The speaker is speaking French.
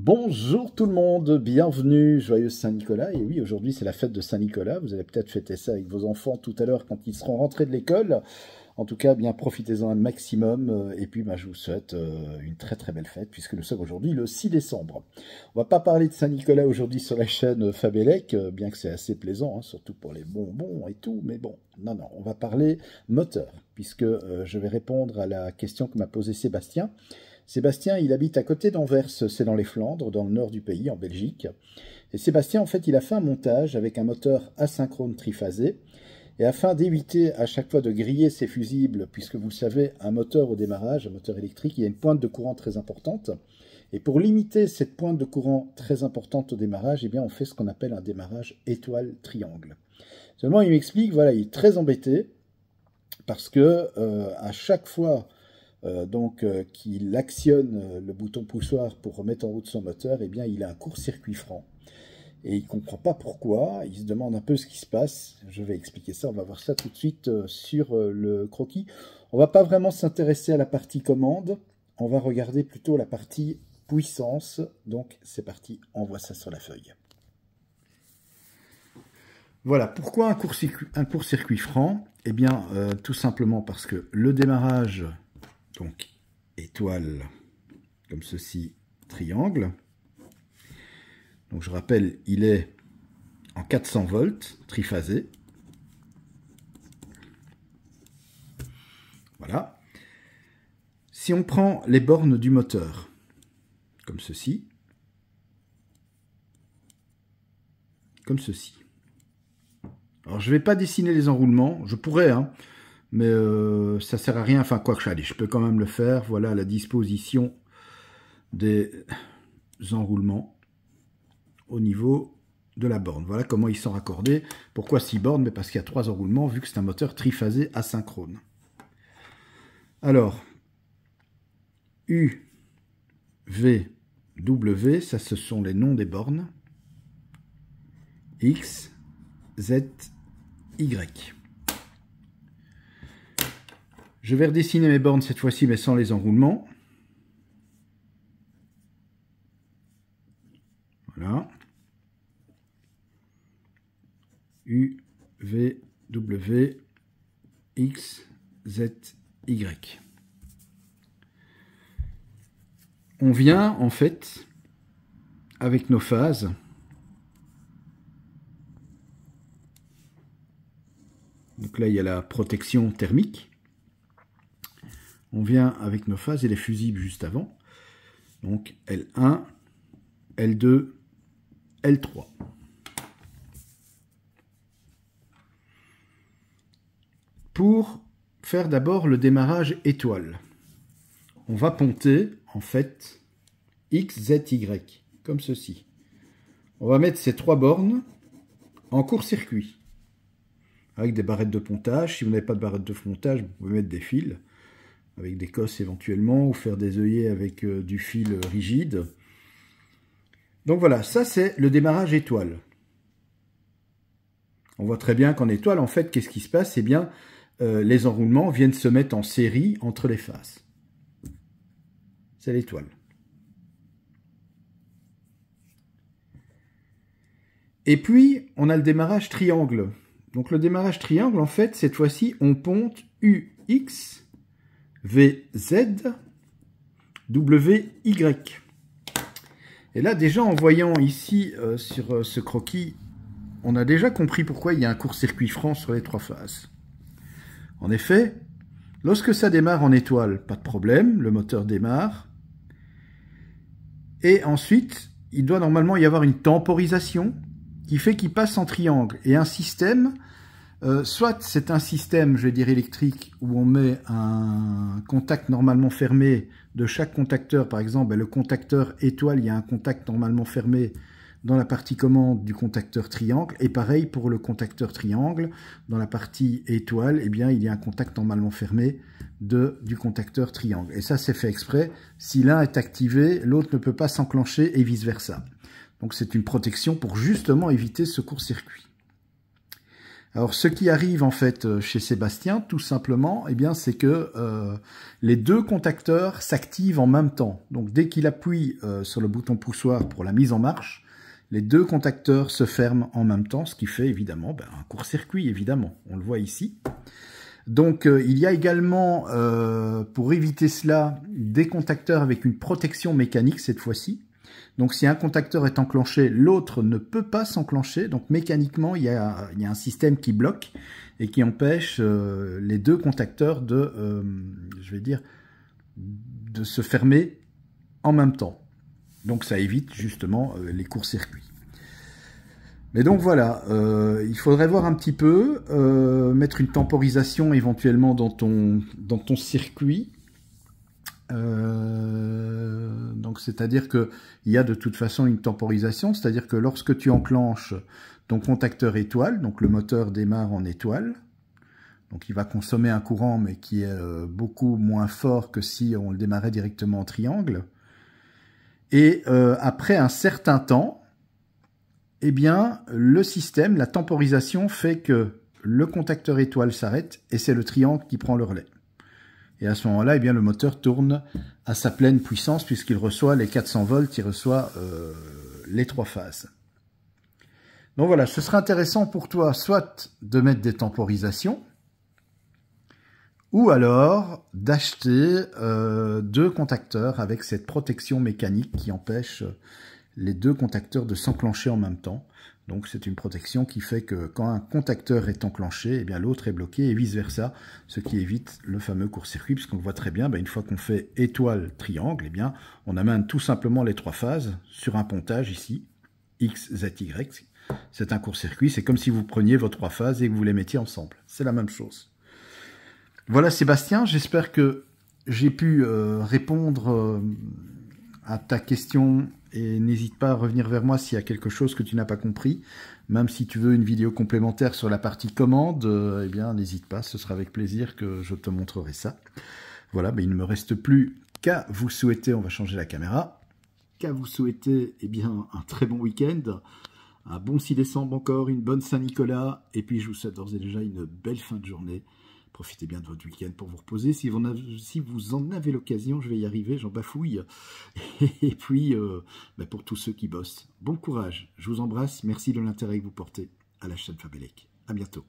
Bonjour tout le monde, bienvenue, joyeux Saint-Nicolas. Et oui, aujourd'hui c'est la fête de Saint-Nicolas. Vous allez peut-être fêter ça avec vos enfants tout à l'heure quand ils seront rentrés de l'école. En tout cas, bien profitez-en un maximum. Et puis, je vous souhaite une très très belle fête puisque nous sommes aujourd'hui le 6 décembre. On va pas parler de Saint-Nicolas aujourd'hui sur la chaîne Fabelec, bien que c'est assez plaisant, hein, surtout pour les bonbons et tout. Mais bon, non, on va parler moteur puisque je vais répondre à la question que m'a posée Sébastien. Sébastien, il habite à côté d'Anvers, c'est dans les Flandres, dans le nord du pays, en Belgique. Et Sébastien, en fait, il a fait un montage avec un moteur asynchrone triphasé. Et afin d'éviter à chaque fois de griller ses fusibles, puisque vous le savez, un moteur au démarrage, un moteur électrique, il y a une pointe de courant très importante. Et pour limiter cette pointe de courant très importante au démarrage, eh bien, on fait ce qu'on appelle un démarrage étoile-triangle. Seulement, il m'explique, voilà, il est très embêté, parce que à chaque fois qu'il actionne le bouton poussoir pour remettre en route son moteur, eh bien, il a un court-circuit franc. Et il ne comprend pas pourquoi, il se demande un peu ce qui se passe. Je vais expliquer ça, on va voir ça tout de suite sur le croquis. On ne va pas vraiment s'intéresser à la partie commande, on va regarder plutôt la partie puissance. Donc c'est parti, on voit ça sur la feuille. Voilà, pourquoi un court-circuit franc? Eh bien, tout simplement parce que le démarrage, donc étoile, comme ceci, triangle. Donc je rappelle, il est en 400 volts, triphasé. Voilà. Si on prend les bornes du moteur, comme ceci, Alors je ne vais pas dessiner les enroulements, je pourrais, hein, mais ça sert à rien, enfin quoi que allez, je peux quand même le faire. Voilà la disposition des enroulements au niveau de la borne. Voilà comment ils sont raccordés. Pourquoi 6 bornes? Mais parce qu'il y a 3 enroulements, vu que c'est un moteur triphasé asynchrone. Alors, U, V, W, ça ce sont les noms des bornes. X, Z, Y. Je vais redessiner mes bornes cette fois-ci, mais sans les enroulements. Voilà. U, V, W, X, Z, Y. On vient, en fait, avec nos phases, donc là, il y a la protection thermique. On vient avec nos phases et les fusibles juste avant. Donc L1, L2, L3. Pour faire d'abord le démarrage étoile, on va ponter en fait X, Z, Y, comme ceci. On va mettre ces 3 bornes en court-circuit, avec des barrettes de pontage. Si vous n'avez pas de barrettes de pontage, vous pouvez mettre des fils, avec des cosses éventuellement, ou faire des œillets avec du fil rigide. Donc voilà, ça c'est le démarrage étoile. On voit très bien qu'en étoile, en fait, qu'est-ce qui se passe? Eh bien, les enroulements viennent se mettre en série entre les phases. C'est l'étoile. Et puis, on a le démarrage triangle. Donc le démarrage triangle, en fait, cette fois-ci, on ponte UX, VZ, WY. Et là, déjà, en voyant ici, sur ce croquis, on a déjà compris pourquoi il y a un court-circuit franc sur les 3 phases. En effet, lorsque ça démarre en étoile, pas de problème, le moteur démarre. Et ensuite, il doit normalement y avoir une temporisation qui fait qu'il passe en triangle. Et un système, soit c'est un système, je vais dire électrique, où on met un contact normalement fermé de chaque contacteur. Par exemple, le contacteur étoile, il y a un contact normalement fermé dans la partie commande du contacteur triangle. Et pareil pour le contacteur triangle, dans la partie étoile, eh bien, il y a un contact normalement fermé du contacteur triangle. Et ça, c'est fait exprès. Si l'un est activé, l'autre ne peut pas s'enclencher et vice-versa. Donc, c'est une protection pour justement éviter ce court-circuit. Alors, ce qui arrive en fait chez Sébastien, tout simplement, eh bien, c'est que les deux contacteurs s'activent en même temps. Donc, dès qu'il appuie sur le bouton poussoir pour la mise en marche, les deux contacteurs se ferment en même temps, ce qui fait évidemment un court-circuit, évidemment. On le voit ici. Donc, il y a également, pour éviter cela, des contacteurs avec une protection mécanique cette fois-ci. Donc, si un contacteur est enclenché, l'autre ne peut pas s'enclencher. Donc, mécaniquement, il y a un système qui bloque et qui empêche les deux contacteurs de, je vais dire, de se fermer en même temps. Donc, ça évite justement les courts-circuits. Mais donc voilà, il faudrait voir un petit peu, mettre une temporisation éventuellement dans ton circuit. Donc c'est-à-dire que il y a de toute façon une temporisation, c'est-à-dire que lorsque tu enclenches ton contacteur étoile, donc le moteur démarre en étoile, donc il va consommer un courant mais qui est beaucoup moins fort que si on le démarrait directement en triangle. Et après un certain temps, eh bien, le système, la temporisation fait que le contacteur étoile s'arrête et c'est le triangle qui prend le relais. Et à ce moment-là, eh bien, le moteur tourne à sa pleine puissance puisqu'il reçoit les 400 volts, il reçoit les 3 phases. Donc voilà, ce serait intéressant pour toi soit de mettre des temporisations ou alors d'acheter 2 contacteurs avec cette protection mécanique qui empêche les 2 contacteurs de s'enclencher en même temps. Donc c'est une protection qui fait que quand un contacteur est enclenché, eh bien l'autre est bloqué et vice-versa, ce qui évite le fameux court-circuit, puisqu'on le voit très bien, une fois qu'on fait étoile-triangle, eh bien on amène tout simplement les 3 phases sur un pontage ici, X, Z, Y. C'est un court-circuit, c'est comme si vous preniez vos 3 phases et que vous les mettiez ensemble. C'est la même chose. Voilà Sébastien, j'espère que j'ai pu répondre à ta question. Et n'hésite pas à revenir vers moi s'il y a quelque chose que tu n'as pas compris. Même si tu veux une vidéo complémentaire sur la partie commande, eh bien n'hésite pas, ce sera avec plaisir que je te montrerai ça. Voilà, il ne me reste plus qu'à vous souhaiter, on va changer la caméra, qu'à vous souhaiter bien, un très bon week-end, un bon 6 décembre encore, une bonne Saint-Nicolas, et puis je vous souhaite d'ores et déjà une belle fin de journée. Profitez bien de votre week-end pour vous reposer. Si vous en avez l'occasion, je vais y arriver, j'en bafouille. Et puis, pour tous ceux qui bossent, bon courage. Je vous embrasse. Merci de l'intérêt que vous portez à la chaîne Fabelec. À bientôt.